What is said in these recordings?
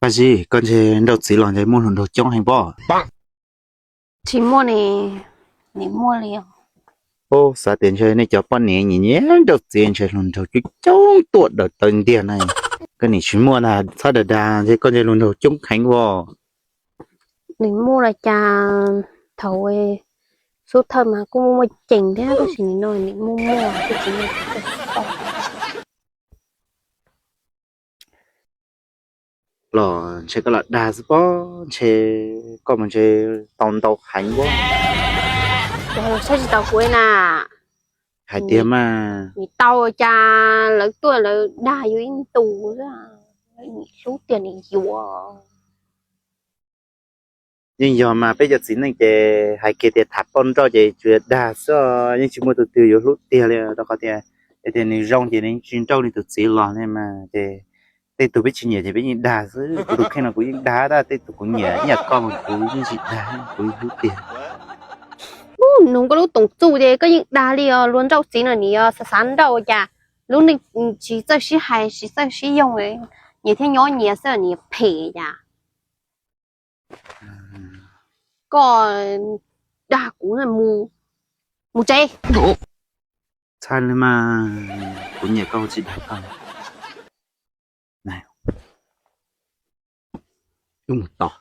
Bà gì, con chơi đầu chỉ là chơi môn hồn đồ trong hành bỏ. Chỉ mua này mua liền. Ô, sao tiền chơi này cho bọn này nhỉ nhé, đầu tiên chơi hồn đồ trong tuột đầu từng tiền này. Cái này chỉ mua là sao được đà, thế con chơi hồn đồ trong hành bỏ. Này mua là trà thầu ấy. Số thơm mà cũng mua chỉnh thế có chỉ nói này mua cái chỉ này. Lò, chơi cái là đà gì bỏ, chơi con mình chơi tòng đầu hành bỏ. Rồi sao chỉ tàu cuối nà. Hai tiền mà. Vì tàu trà lấy tuổi là đà vô in tù ra. Số tiền này nhiều. Nhưng giờ mà bây giờ xin này chơi hai cái tiền tháp con cho chơi chuyện đà sao, nhưng chỉ mua từ từ vô lúc tiền này, đó có tiền. Thì này rong thì nên chuyên trâu này từ chỉ lò này mà để tụi biết chuyện gì thì biết như đà chứ tụi khi nào cũng đá ra tụi cũng nhớ nhà con mà cũng như chị đá cũng hút tiền Nung có lúc tổng chủ thì có những đa li luôn trong chính là你三到家lúc này chỉ在是还是在是用诶你听nhỏ nhẹ sợ你赔呀còn đa cũng là mù chay sao mà cũng nhớ câu chị đá con này đúng tỏ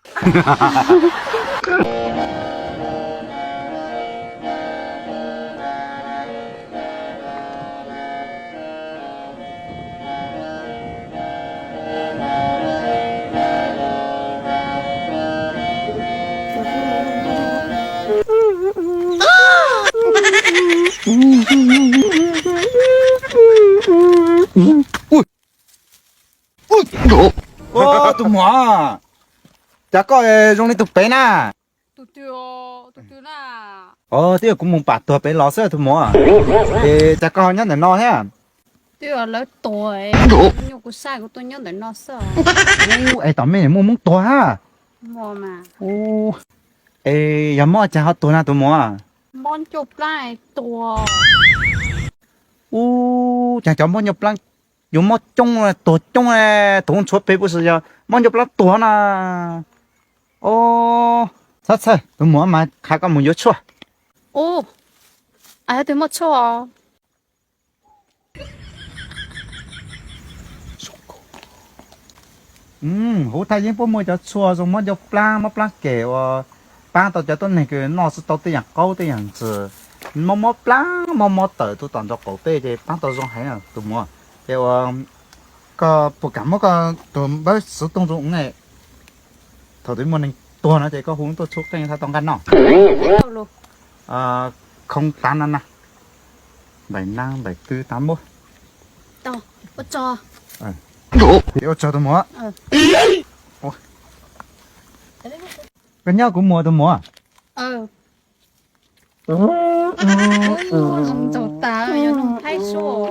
Ô, tụi mỏ. Chả có rong đi tụi bé nè. Tụi nà. Tiếc cũng muốn bắt tụi bé lò sữa tụi mỏ. Chả có nhá để no thế à? Tụi lớn tuổi. Nhưng của sai của tôi nhớ để nó sợ. Tao mày muốn tuổi ha. Mò mà. Giờ mỏ chả hết tuổi nào tụi mỏ. Món chụp lại tuổi. Chả cho mỏ nhập lăng. Dùng mỏ trông là tuổi trông là tuổi chuột bé bữa giờ mỏ nhập lăng tuổi nà. Sao tụi mỏ mà khai con muốn vô chua. Ai tụi mất chua. Hú thay những bố môi cho chua rồi mỏ nhập lăng kẹo. Ba tao cho tôi này cái nó sẽ tao tới dạng câu tới dạng chứ. Mỏ lăng mỏ tờ tôi toàn cho cổ bê thì ba tao dùng hay à tụi mỏ. Kêu có bộ cảm có tụi bớt sử dụng dụng này thầu tới một này tuần nó thì có hướng tôi chúc cho người ta tông gan nọ không tan ăn nè 757481 Đâu, bắt cho thì ô cho tôi mua cái nhau cũng mua tôi mua Không dầu tá, nó thay số